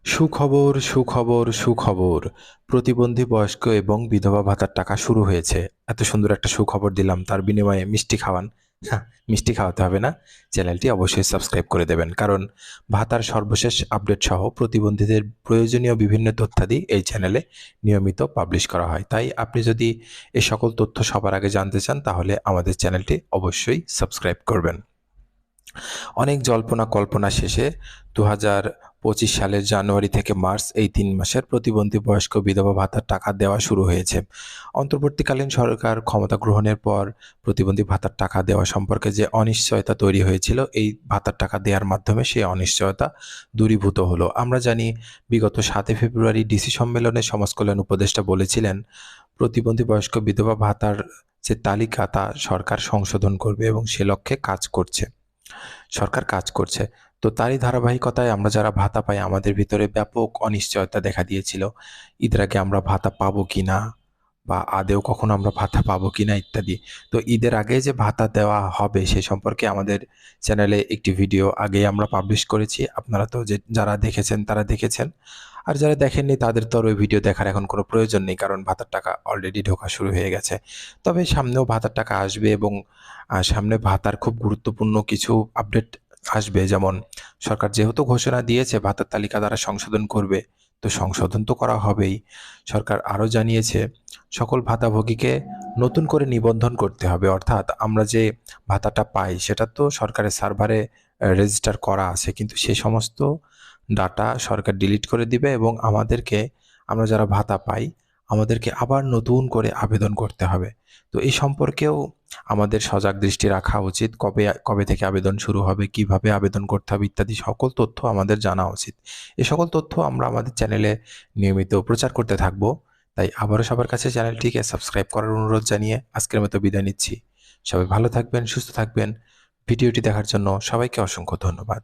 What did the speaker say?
সুখবর, সুখবর, সুখবর। প্রতিবন্ধী বয়স্ক এবং বিধবা ভাতার টাকা শুরু হয়েছে। এত সুন্দর একটা সুখবর দিলাম, তার বিনিময়ে মিষ্টি খাওয়ান। হ্যাঁ, মিষ্টি খাওয়াতে হবে না। চ্যানেলটি অবশ্যই সাবস্ক্রাইব করে দেবেন। কারণ ভাতার সর্বশেষ আপডেট সহ প্রতিবন্ধীদের প্রয়োজনীয় বিভিন্ন তথ্যাদি এই চ্যানেলে নিয়মিত পাবলিশ করা হয়। তাই আপনি যদি এই সকল তথ্য সবার আগে জানতে চান, তাহলে আমাদের চ্যানেলটি অবশ্যই সাবস্ক্রাইব করবেন। অনেক জল্পনা কল্পনা শেষে ২০২৫ সালের জানুয়ারি থেকে মার্চ এই ৩ মাসের প্রতিবন্ধী বয়স্ক বিধবা ভাতার টাকা দেওয়া শুরু হয়েছে। অন্তর্বর্তীকালীন সরকার ক্ষমতা গ্রহণের পর প্রতিবন্ধী ভাতার টাকা দেওয়া সম্পর্কে যে অনিশ্চয়তা তৈরি হয়েছিল, এই ভাতার টাকা দেওয়ার মাধ্যমে সেই অনিশ্চয়তা দূরীভূত হলো। আমরা জানি বিগত ৭ ফেব্রুয়ারি ডিসি সম্মেলনে সমাজ কল্যাণ উপদেষ্টা বলেছিলেন, প্রতিবন্ধী বয়স্ক বিধবা ভাতার যে তালিকা তা সরকার সংশোধন করবে এবং সে লক্ষ্যে সরকার কাজ করছে। তো তারই ধারাবাহিকতায় আমরা যারা ভাতা পাই, আমাদের ভিতরে ব্যাপক অনিশ্চয়তা দেখা দিয়েছিল। ঈদের আগে আমরা ভাতা পাবো কিনা, বা আদৌ কখনো আমরা ভাতা পাবো কিনা ইত্যাদি। তো ঈদের আগে যে ভাতা দেওয়া হবে সে সম্পর্কে আমাদের চ্যানেলে একটি ভিডিও আগেই আমরা পাবলিশ করেছি। আপনারা তো যারা দেখেছেন তারা দেখেছেন। আর যারা দেখেননি তাদের তো আর ওই ভিডিও দেখার এখন কোনো প্রয়োজন নেই, কারণ ভাতার টাকা অলরেডি ঢোকা শুরু হয়ে গেছে। তবে সামনেও ভাতার টাকা আসবে এবং সামনে ভাতার খুব গুরুত্বপূর্ণ কিছু আপডেট আসবে। যেমন সরকার যেহেতু ঘোষণা দিয়েছে ভাতার তালিকা তারা সংশোধন করবে, তো সংশোধন তো করা হবেই। সরকার আরও জানিয়েছে সকল ভাতাভোগীকে নতুন করে নিবন্ধন করতে হবে। অর্থাৎ আমরা যে ভাতাটা পাই সেটা তো সরকারের সার্ভারে রেজিস্টার করা আছে, কিন্তু সে সমস্ত ডাটা সরকার ডিলিট করে দিবে এবং আমরা যারা ভাতা পাই আমাদেরকে আবার নতুন করে আবেদন করতে হবে। তো এই সম্পর্কেও আমাদের সজাগ দৃষ্টি রাখা উচিত। কবে কবে থেকে আবেদন শুরু হবে, কিভাবে আবেদন করতে হবে ইত্যাদি সকল তথ্য আমাদের জানা উচিত। এই সকল তথ্য আমরা আমাদের চ্যানেলে নিয়মিত প্রচার করতে থাকব। তাই আবারও সবার কাছে চ্যানেলটিকে সাবস্ক্রাইব করার অনুরোধ জানিয়ে আজকের মতো বিদায় নিচ্ছি। সবাই ভালো থাকবেন, সুস্থ থাকবেন। ভিডিওটি দেখার জন্য সবাইকে অসংখ্য ধন্যবাদ।